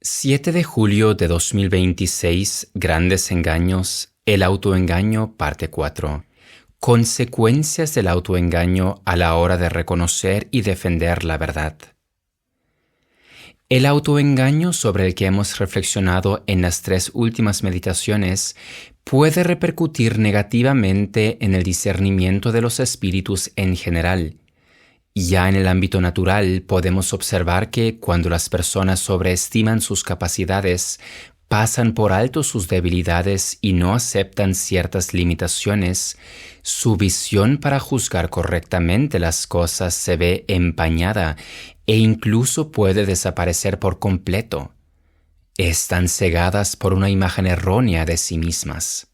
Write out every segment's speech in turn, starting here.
7 de julio de 2026, Grandes engaños, el autoengaño, parte 4. Consecuencias del autoengaño a la hora de reconocer y defender la verdad. El autoengaño sobre el que hemos reflexionado en las 3 últimas meditaciones puede repercutir negativamente en el discernimiento de los espíritus en general. Ya en el ámbito natural podemos observar que cuando las personas sobreestiman sus capacidades, pasan por alto sus debilidades y no aceptan ciertas limitaciones, su visión para juzgar correctamente las cosas se ve empañada e incluso puede desaparecer por completo. Están cegadas por una imagen errónea de sí mismas.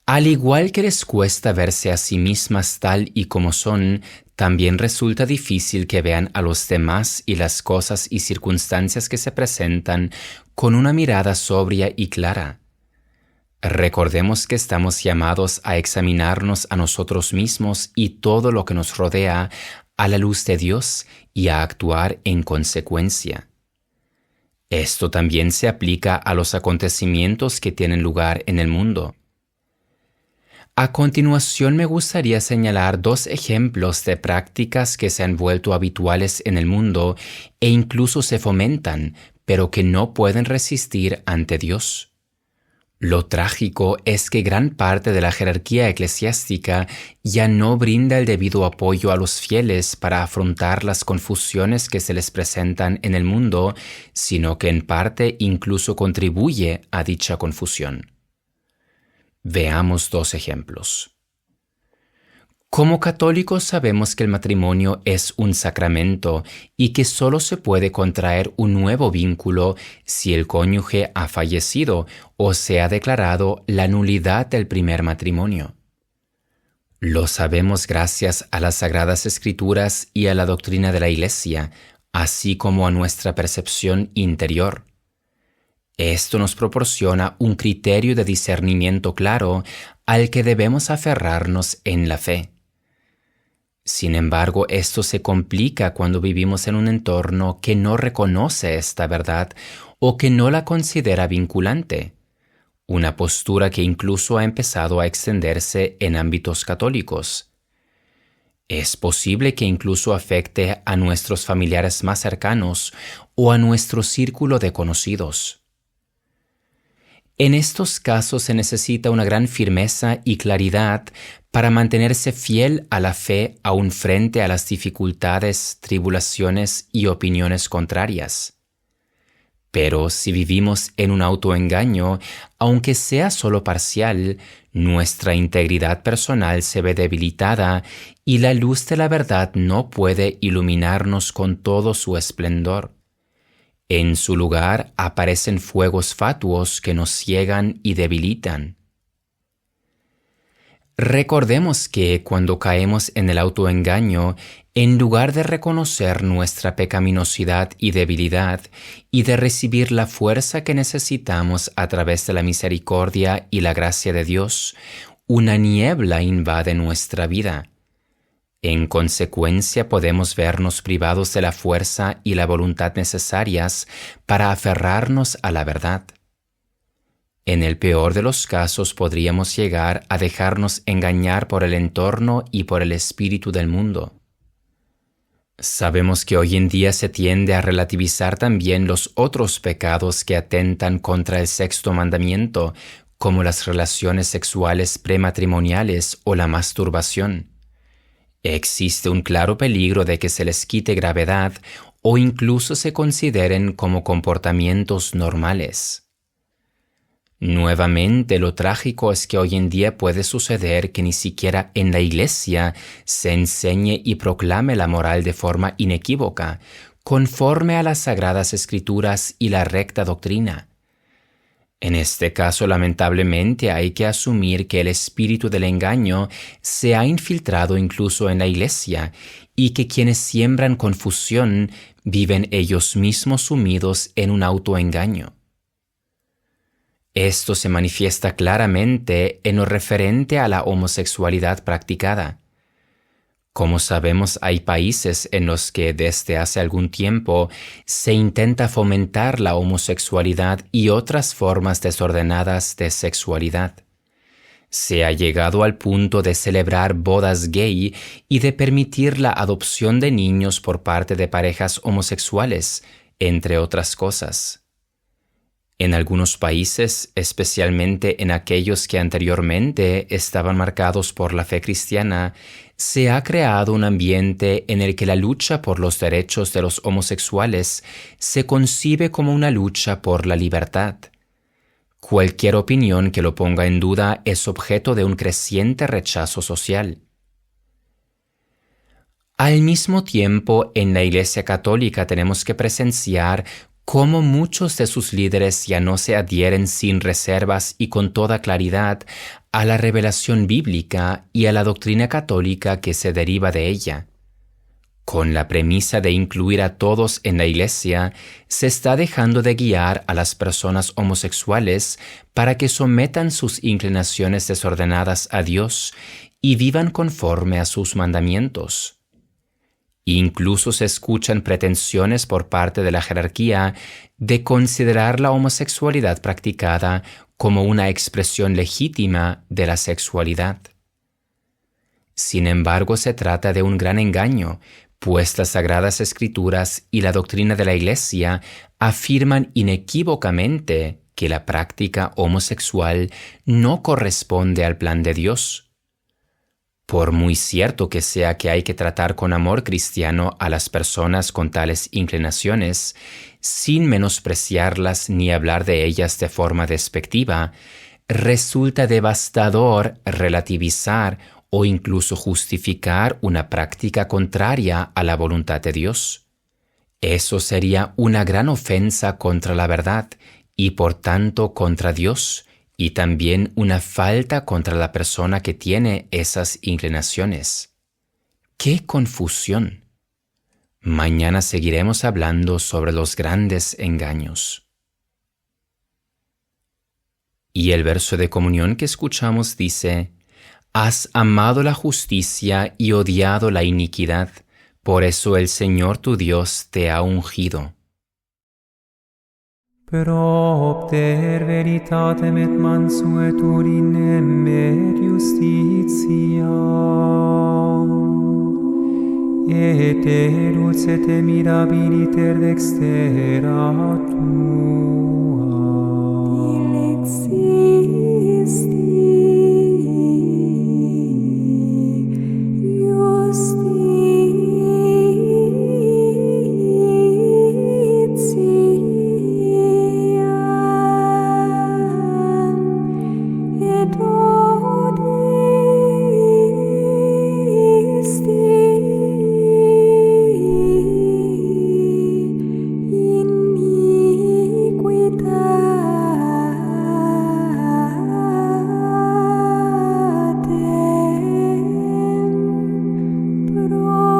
Al igual que les cuesta verse a sí mismas tal y como son, también resulta difícil que vean a los demás y las cosas y circunstancias que se presentan con una mirada sobria y clara. Recordemos que estamos llamados a examinarnos a nosotros mismos y todo lo que nos rodea a la luz de Dios y a actuar en consecuencia. Esto también se aplica a los acontecimientos que tienen lugar en el mundo. A continuación me gustaría señalar 2 ejemplos de prácticas que se han vuelto habituales en el mundo e incluso se fomentan, pero que no pueden resistir ante Dios. Lo trágico es que gran parte de la jerarquía eclesiástica ya no brinda el debido apoyo a los fieles para afrontar las confusiones que se les presentan en el mundo, sino que en parte incluso contribuye a dicha confusión. Veamos 2 ejemplos. Como católicos sabemos que el matrimonio es un sacramento y que solo se puede contraer un nuevo vínculo si el cónyuge ha fallecido o se ha declarado la nulidad del primer matrimonio. Lo sabemos gracias a las Sagradas Escrituras y a la doctrina de la Iglesia, así como a nuestra percepción interior. Esto nos proporciona un criterio de discernimiento claro al que debemos aferrarnos en la fe. Sin embargo, esto se complica cuando vivimos en un entorno que no reconoce esta verdad o que no la considera vinculante, una postura que incluso ha empezado a extenderse en ámbitos católicos. Es posible que incluso afecte a nuestros familiares más cercanos o a nuestro círculo de conocidos. En estos casos se necesita una gran firmeza y claridad para mantenerse fiel a la fe aún frente a las dificultades, tribulaciones y opiniones contrarias. Pero si vivimos en un autoengaño, aunque sea solo parcial, nuestra integridad personal se ve debilitada y la luz de la verdad no puede iluminarnos con todo su esplendor. En su lugar aparecen fuegos fatuos que nos ciegan y debilitan. Recordemos que cuando caemos en el autoengaño, en lugar de reconocer nuestra pecaminosidad y debilidad y de recibir la fuerza que necesitamos a través de la misericordia y la gracia de Dios, una niebla invade nuestra vida. En consecuencia, podemos vernos privados de la fuerza y la voluntad necesarias para aferrarnos a la verdad. En el peor de los casos podríamos llegar a dejarnos engañar por el entorno y por el espíritu del mundo. Sabemos que hoy en día se tiende a relativizar también los otros pecados que atentan contra el sexto mandamiento, como las relaciones sexuales prematrimoniales o la masturbación. Existe un claro peligro de que se les quite gravedad o incluso se consideren como comportamientos normales. Nuevamente, lo trágico es que hoy en día puede suceder que ni siquiera en la Iglesia se enseñe y proclame la moral de forma inequívoca, conforme a las Sagradas Escrituras y la recta doctrina. En este caso, lamentablemente, hay que asumir que el espíritu del engaño se ha infiltrado incluso en la Iglesia y que quienes siembran confusión viven ellos mismos sumidos en un autoengaño. Esto se manifiesta claramente en lo referente a la homosexualidad practicada. Como sabemos, hay países en los que desde hace algún tiempo se intenta fomentar la homosexualidad y otras formas desordenadas de sexualidad. Se ha llegado al punto de celebrar bodas gay y de permitir la adopción de niños por parte de parejas homosexuales, entre otras cosas. En algunos países, especialmente en aquellos que anteriormente estaban marcados por la fe cristiana, se ha creado un ambiente en el que la lucha por los derechos de los homosexuales se concibe como una lucha por la libertad. Cualquier opinión que lo ponga en duda es objeto de un creciente rechazo social. Al mismo tiempo, en la Iglesia Católica tenemos que presenciar cómo muchos de sus líderes ya no se adhieren sin reservas y con toda claridad a la revelación bíblica y a la doctrina católica que se deriva de ella. Con la premisa de incluir a todos en la Iglesia, se está dejando de guiar a las personas homosexuales para que sometan sus inclinaciones desordenadas a Dios y vivan conforme a sus mandamientos. Incluso se escuchan pretensiones por parte de la jerarquía de considerar la homosexualidad practicada como una expresión legítima de la sexualidad. Sin embargo, se trata de un gran engaño, pues las Sagradas Escrituras y la doctrina de la Iglesia afirman inequívocamente que la práctica homosexual no corresponde al plan de Dios. Por muy cierto que sea que hay que tratar con amor cristiano a las personas con tales inclinaciones, sin menospreciarlas ni hablar de ellas de forma despectiva, resulta devastador relativizar o incluso justificar una práctica contraria a la voluntad de Dios. Eso sería una gran ofensa contra la verdad y por tanto contra Dios, y también una falta contra la persona que tiene esas inclinaciones. ¡Qué confusión! Mañana seguiremos hablando sobre los grandes engaños. Y el verso de comunión que escuchamos dice: «Has amado la justicia y odiado la iniquidad, por eso el Señor tu Dios te ha ungido». Propter veritatem et mansuetudinem et justitiam, et edus et mirabiliter dextera tua. Pro